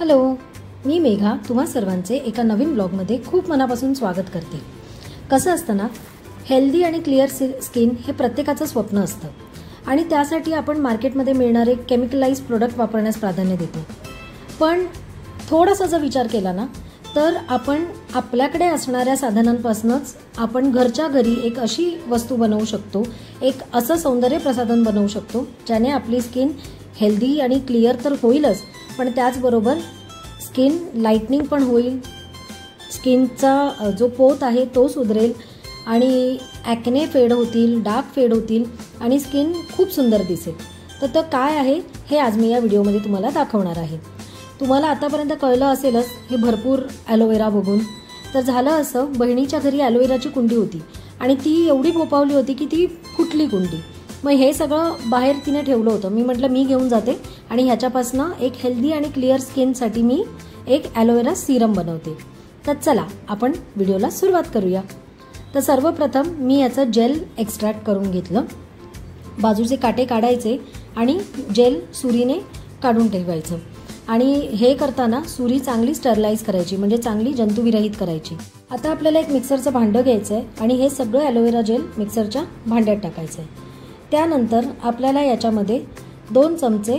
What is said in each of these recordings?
Hello, मी मेघा तुम्हा सर्वांचे एका नवीन ब्लॉगमध्ये खूप मनापासून स्वागत करते। कसं असतं ना, हेल्दी आणि क्लिअर स्किन हे प्रत्येकाचं स्वप्न असतं आणि त्यासाठी आपण मार्केटमध्ये मिळणारे केमिकलाइज्ड प्रोडक्ट वापरण्यास प्राधान्य देतो। पण थोडासा जर विचार केला ना, तर आपण आपल्याकडे असणाऱ्या साधनांपासूनच आपण घरच्या घरी एक अशी वस्तू बनवू शकतो, एक असं सौंदर्य प्रसाधन बनवू शकतो ज्याने आपली स्किन हेल्दी आणि क्लिअर तर होईलच, पण त्याचबरोबर स्किन लाइटनिंग पण होईल, स्किनचा जो पोत आहे तो सुधरेल आणि ॲक्ने फेड होतील, डार्क फेड होतील आणि स्किन खूप सुंदर दिसेल। तर काय आहे हे आज मी या व्हिडिओमध्ये तुम्हाला दाखवणार आहे। तुम्हाला आतापर्यंत कळलं असेलच हे भरपूर ॲलोवेरा बघून। तर झालं असं, बहिणीच्या घरी ॲलोवेराची कुंडी होती आणि ती एवढी भोपावली होती की ती फुटली कुंडी। मग हे सगळं बाहेर तिने ठेवलं होतं। मी म्हटलं मी घेऊन जाते आणि ह्याच्यापासून एक हेल्दी आणि क्लिअर स्किनसाठी मी एक ॲलोवेरा सीरम बनवते। तर चला आपण व्हिडिओला सुरुवात करूया। तर सर्वप्रथम मी याचं जेल एक्स्ट्रॅक्ट करून घेतलं। बाजूचे काटे काढायचे आणि जेल सुरीने काढून ठेवायचं आणि हे करताना सुरी चांगली स्टरलाइज करायची, म्हणजे चांगली जंतुविरहित करायची। आता आपल्याला एक मिक्सरचं भांडं घ्यायचं आहे आणि हे सगळं ॲलोवेरा जेल मिक्सरच्या भांड्यात टाकायचं आहे। त्यानंतर आपल्याला याच्यामध्ये 2 चमचे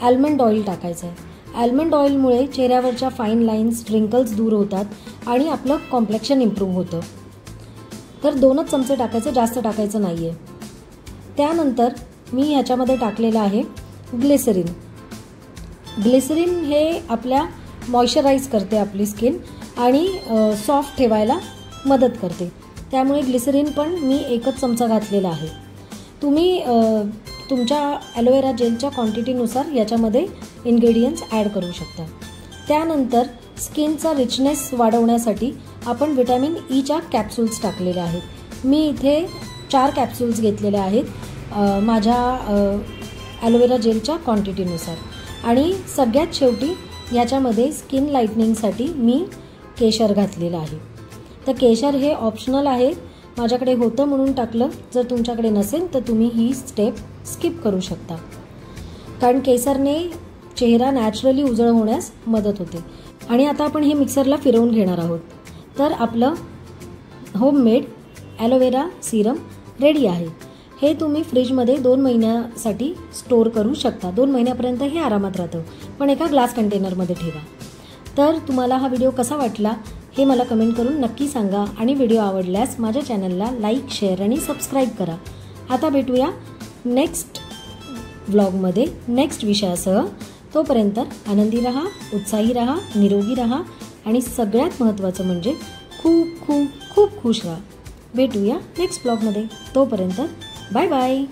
आल्मंड ऑइल टाकायचं आहे। आल्मंड ऑइलमुळे चेहऱ्यावरच्या फाईन लाईन्स, रिंकल्स दूर होतात आणि आपलं कॉम्प्लेक्शन इम्प्रूव्ह होतं। तर 2च चमचे टाकायचं, जास्त टाकायचं नाही आहे। त्यानंतर मी ह्याच्यामध्ये टाकलेलं आहे ग्लिसरीन। ग्लिसरीन हे आपल्या मॉइश्चराइज करते आपली स्किन आणि सॉफ्ट ठेवायला मदत करते, त्यामुळे ग्लिसरीन पण मी 1च चमचा घातलेला आहे। तुम्ही तुमच्या ॲलोवेरा जेलच्या क्वांटिटीनुसार याच्यामध्ये इन्ग्रेडियंट्स ॲड करू शकता। त्यानंतर स्किनचा रिचनेस वाढवण्यासाठी आपण विटॅमिन ईच्या कॅप्सूल्स टाकलेल्या आहेत। मी इथे 4 कॅप्सूल्स घेतलेल्या आहेत माझ्या ॲलोवेरा जेलच्या क्वांटिटीनुसार। आणि सगळ्यात शेवटी याच्यामध्ये स्किन लाइटनिंगसाठी मी केशर घातलेलं आहे। तर केशर हे ऑप्शनल आहे, माझ्याकडे होतं म्हणून टाकलं। जर तुमच्याकडे नसेल तर तुम्ही ही स्टेप स्किप करू शकता, कारण केसरने चेहरा नॅचरली उजळ होण्यास मदत होते। आणि आता आपण हे मिक्सरला फिरवून घेणार आहोत। तर आपलं होममेड ॲलोवेरा सीरम रेडी आहे। हे तुम्ही फ्रीजमध्ये 2 महिन्यासाठी स्टोअर करू शकता। 2 महिन्यापर्यंत हे आरामात राहतं, पण एका ग्लास कंटेनरमध्ये ठेवा। तर तुम्हाला हा व्हिडिओ कसा वाटला हे मला कमेंट करून नक्की सांगा आणि व्हिडिओ आवडल्यास माझ्या चॅनलला लाईक, शेअर आणि सबस्क्राईब करा। आता भेटूया नेक्स्ट व्लॉगमध्ये नेक्स्ट विषयासह। तोपर्यंत आनंदी रहा, उत्साही रहा, निरोगी रहा आणि सगळ्यात महत्त्वाचं म्हणजे खूप खूप खूप खुश राहा। भेटूया नेक्स्ट ब्लॉगमध्ये। तोपर्यंत बाय बाय।